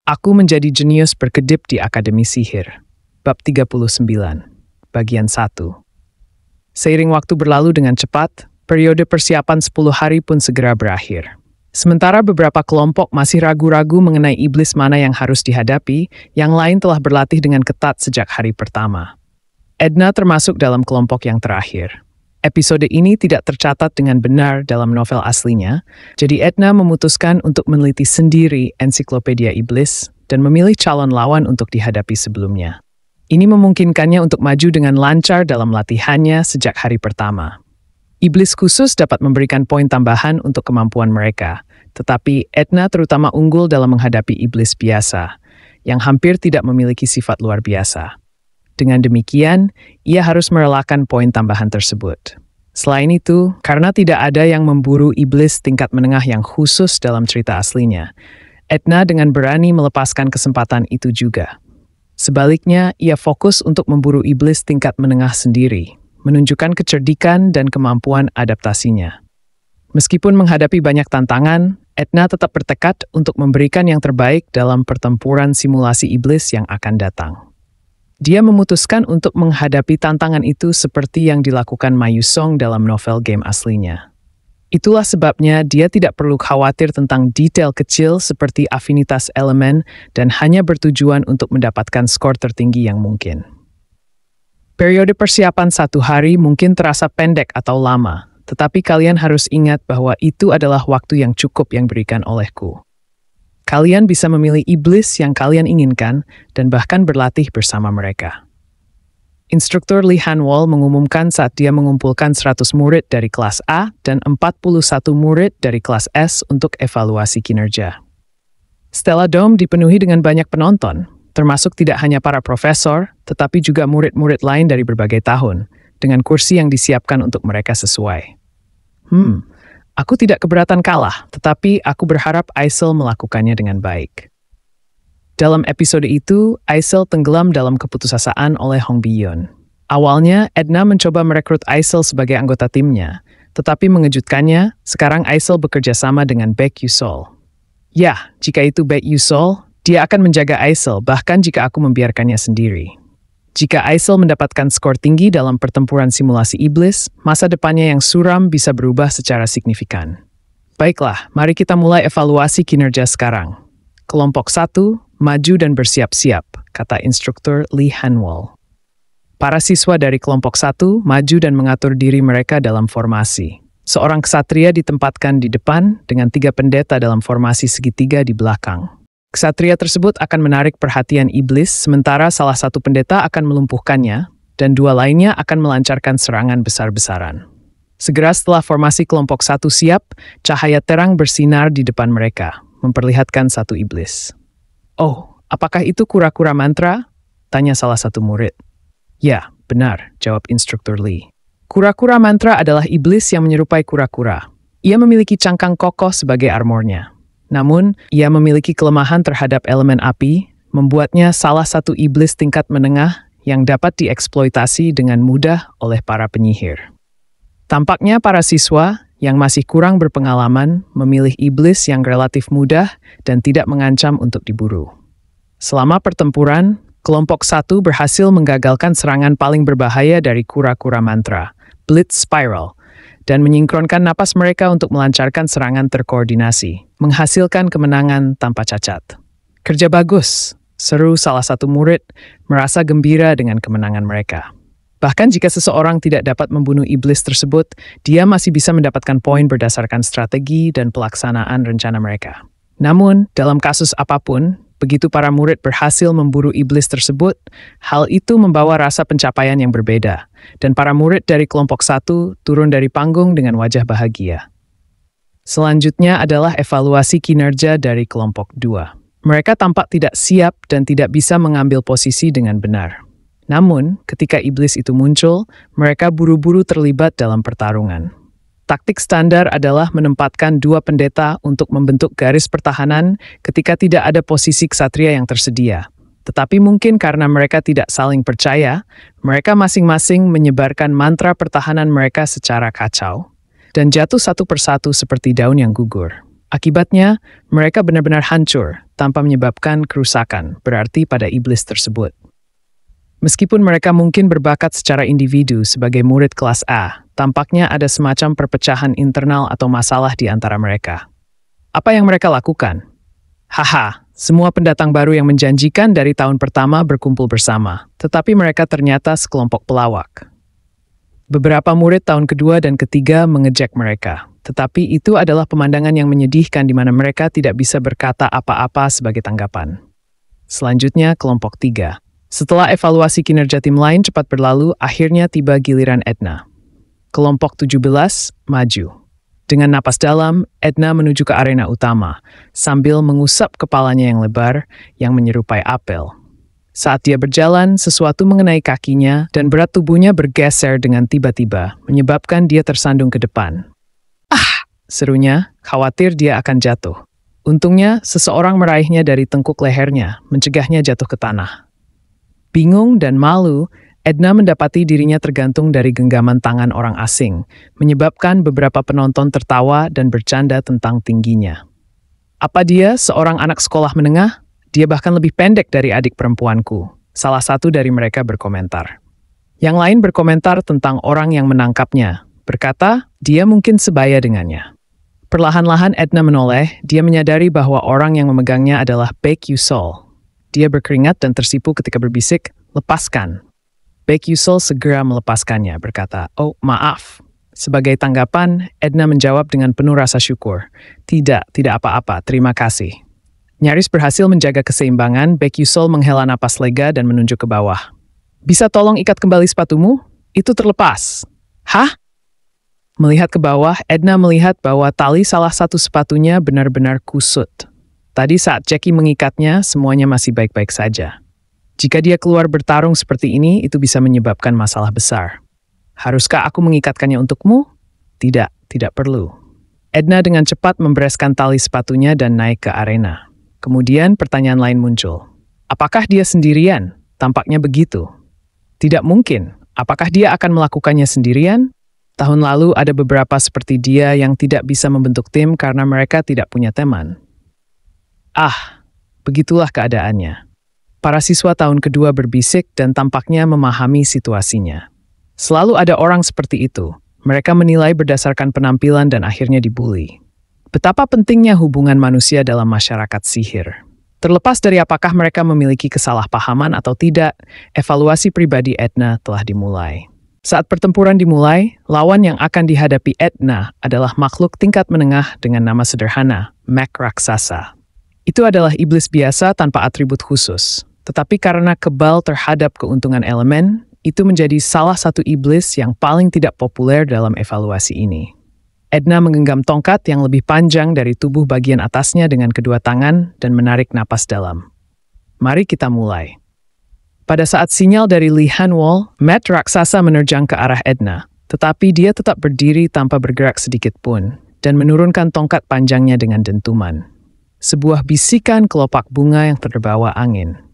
Aku menjadi jenius berkedip di Akademi Sihir. Bab 39, bagian 1. Seiring waktu berlalu dengan cepat, periode persiapan 10 hari pun segera berakhir. Sementara beberapa kelompok masih ragu-ragu mengenai iblis mana yang harus dihadapi, yang lain telah berlatih dengan ketat sejak hari pertama. Edna termasuk dalam kelompok yang terakhir. Episode ini tidak tercatat dengan benar dalam novel aslinya, jadi Edna memutuskan untuk meneliti sendiri ensiklopedia iblis dan memilih calon lawan untuk dihadapi sebelumnya. Ini memungkinkannya untuk maju dengan lancar dalam latihannya sejak hari pertama. Iblis khusus dapat memberikan poin tambahan untuk kemampuan mereka, tetapi Edna terutama unggul dalam menghadapi iblis biasa, yang hampir tidak memiliki sifat luar biasa. Dengan demikian, ia harus merelakan poin tambahan tersebut. Selain itu, karena tidak ada yang memburu iblis tingkat menengah yang khusus dalam cerita aslinya, Edna dengan berani melepaskan kesempatan itu juga. Sebaliknya, ia fokus untuk memburu iblis tingkat menengah sendiri, menunjukkan kecerdikan dan kemampuan adaptasinya. Meskipun menghadapi banyak tantangan, Edna tetap bertekad untuk memberikan yang terbaik dalam pertempuran simulasi iblis yang akan datang. Dia memutuskan untuk menghadapi tantangan itu seperti yang dilakukan Ma Yusong dalam novel game aslinya. Itulah sebabnya dia tidak perlu khawatir tentang detail kecil seperti afinitas elemen dan hanya bertujuan untuk mendapatkan skor tertinggi yang mungkin. Periode persiapan 1 hari mungkin terasa pendek atau lama, tetapi kalian harus ingat bahwa itu adalah waktu yang cukup yang diberikan olehku. Kalian bisa memilih iblis yang kalian inginkan dan bahkan berlatih bersama mereka. Instruktur Lee Han-wol mengumumkan saat dia mengumpulkan 100 murid dari kelas A dan 41 murid dari kelas S untuk evaluasi kinerja. Stella Dome dipenuhi dengan banyak penonton, termasuk tidak hanya para profesor, tetapi juga murid-murid lain dari berbagai tahun, dengan kursi yang disiapkan untuk mereka sesuai. Aku tidak keberatan kalah, tetapi aku berharap Aisel melakukannya dengan baik. Dalam episode itu, Aisel tenggelam dalam keputusasaan oleh Hong Bi-yeon. Awalnya, Edna mencoba merekrut Aisel sebagai anggota timnya, tetapi mengejutkannya, sekarang Aisel bekerja sama dengan Baek Yusol. Ya, jika itu Baek Yusol, dia akan menjaga Aisel bahkan jika aku membiarkannya sendiri. Jika Aisel mendapatkan skor tinggi dalam pertempuran simulasi iblis, masa depannya yang suram bisa berubah secara signifikan. Baiklah, mari kita mulai evaluasi kinerja sekarang. Kelompok 1, maju dan bersiap-siap, kata instruktur Lee Han-wol. Para siswa dari kelompok 1 maju dan mengatur diri mereka dalam formasi. Seorang ksatria ditempatkan di depan dengan 3 pendeta dalam formasi segitiga di belakang. Ksatria tersebut akan menarik perhatian iblis, sementara salah satu pendeta akan melumpuhkannya, dan 2 lainnya akan melancarkan serangan besar-besaran. Segera setelah formasi kelompok 1 siap, cahaya terang bersinar di depan mereka, memperlihatkan satu iblis. Oh, apakah itu kura-kura mantra? Tanya salah satu murid. Ya, benar, jawab instruktur Lee. Kura-kura mantra adalah iblis yang menyerupai kura-kura. Ia memiliki cangkang kokoh sebagai armornya. Namun, ia memiliki kelemahan terhadap elemen api, membuatnya salah satu iblis tingkat menengah yang dapat dieksploitasi dengan mudah oleh para penyihir. Tampaknya para siswa yang masih kurang berpengalaman memilih iblis yang relatif mudah dan tidak mengancam untuk diburu. Selama pertempuran, kelompok 1 berhasil menggagalkan serangan paling berbahaya dari kura-kura mantra, Blitz Spiral, dan menyingkronkan napas mereka untuk melancarkan serangan terkoordinasi, menghasilkan kemenangan tanpa cacat. Kerja bagus, seru salah satu murid, merasa gembira dengan kemenangan mereka. Bahkan jika seseorang tidak dapat membunuh iblis tersebut, dia masih bisa mendapatkan poin berdasarkan strategi dan pelaksanaan rencana mereka. Namun, dalam kasus apapun, begitu para murid berhasil memburu iblis tersebut, hal itu membawa rasa pencapaian yang berbeda, dan para murid dari kelompok 1 turun dari panggung dengan wajah bahagia. Selanjutnya adalah evaluasi kinerja dari kelompok 2. Mereka tampak tidak siap dan tidak bisa mengambil posisi dengan benar. Namun, ketika iblis itu muncul, mereka buru-buru terlibat dalam pertarungan. Taktik standar adalah menempatkan 2 pendeta untuk membentuk garis pertahanan ketika tidak ada posisi ksatria yang tersedia. Tetapi mungkin karena mereka tidak saling percaya, mereka masing-masing menyebarkan mantra pertahanan mereka secara kacau dan jatuh satu persatu seperti daun yang gugur. Akibatnya, mereka benar-benar hancur tanpa menyebabkan kerusakan berarti pada iblis tersebut. Meskipun mereka mungkin berbakat secara individu sebagai murid kelas A, tampaknya ada semacam perpecahan internal atau masalah di antara mereka. Apa yang mereka lakukan? Haha, semua pendatang baru yang menjanjikan dari tahun pertama berkumpul bersama, tetapi mereka ternyata sekelompok pelawak. Beberapa murid tahun kedua dan ketiga mengejek mereka, tetapi itu adalah pemandangan yang menyedihkan di mana mereka tidak bisa berkata apa-apa sebagai tanggapan. Selanjutnya, kelompok 3. Setelah evaluasi kinerja tim lain cepat berlalu, akhirnya tiba giliran Edna. Kelompok 17 maju. Dengan napas dalam, Edna menuju ke arena utama, sambil mengusap kepalanya yang lebar, yang menyerupai apel. Saat dia berjalan, sesuatu mengenai kakinya dan berat tubuhnya bergeser dengan tiba-tiba, menyebabkan dia tersandung ke depan. Ah! Serunya, khawatir dia akan jatuh. Untungnya, seseorang meraihnya dari tengkuk lehernya, mencegahnya jatuh ke tanah. Bingung dan malu, Edna mendapati dirinya tergantung dari genggaman tangan orang asing, menyebabkan beberapa penonton tertawa dan bercanda tentang tingginya. Apa dia seorang anak sekolah menengah? Dia bahkan lebih pendek dari adik perempuanku. Salah satu dari mereka berkomentar. Yang lain berkomentar tentang orang yang menangkapnya, berkata dia mungkin sebaya dengannya. Perlahan-lahan Edna menoleh, dia menyadari bahwa orang yang memegangnya adalah Baek Yusol. Dia berkeringat dan tersipu ketika berbisik, "Lepaskan." Baek Yusol segera melepaskannya, berkata, "Oh, maaf." Sebagai tanggapan, Edna menjawab dengan penuh rasa syukur. Tidak apa-apa, terima kasih." Nyaris berhasil menjaga keseimbangan, Baek Yusol menghela napas lega dan menunjuk ke bawah. "Bisa tolong ikat kembali sepatumu? Itu terlepas." "Hah?" Melihat ke bawah, Edna melihat bahwa tali salah satu sepatunya benar-benar kusut. Tadi saat Jackie mengikatnya, semuanya masih baik-baik saja. Jika dia keluar bertarung seperti ini, itu bisa menyebabkan masalah besar. "Haruskah aku mengikatkannya untukmu?" Tidak perlu." Edna dengan cepat membereskan tali sepatunya dan naik ke arena. Kemudian pertanyaan lain muncul. Apakah dia sendirian? Tampaknya begitu. Tidak mungkin. Apakah dia akan melakukannya sendirian? Tahun lalu ada beberapa seperti dia yang tidak bisa membentuk tim karena mereka tidak punya teman. Begitulah keadaannya. Para siswa tahun kedua berbisik dan tampaknya memahami situasinya. Selalu ada orang seperti itu. Mereka menilai berdasarkan penampilan dan akhirnya dibully. Betapa pentingnya hubungan manusia dalam masyarakat sihir. Terlepas dari apakah mereka memiliki kesalahpahaman atau tidak, evaluasi pribadi Edna telah dimulai. Saat pertempuran dimulai, lawan yang akan dihadapi Edna adalah makhluk tingkat menengah dengan nama sederhana, Mek Raksasa. Itu adalah iblis biasa tanpa atribut khusus. Tetapi karena kebal terhadap keuntungan elemen, itu menjadi salah satu iblis yang paling tidak populer dalam evaluasi ini. Edna menggenggam tongkat yang lebih panjang dari tubuh bagian atasnya dengan kedua tangan dan menarik napas dalam. "Mari kita mulai." Pada saat sinyal dari Lee Hanwol, Mek Raksasa menerjang ke arah Edna, tetapi dia tetap berdiri tanpa bergerak sedikit pun dan menurunkan tongkat panjangnya dengan dentuman. Sebuah bisikan kelopak bunga yang terbawa angin.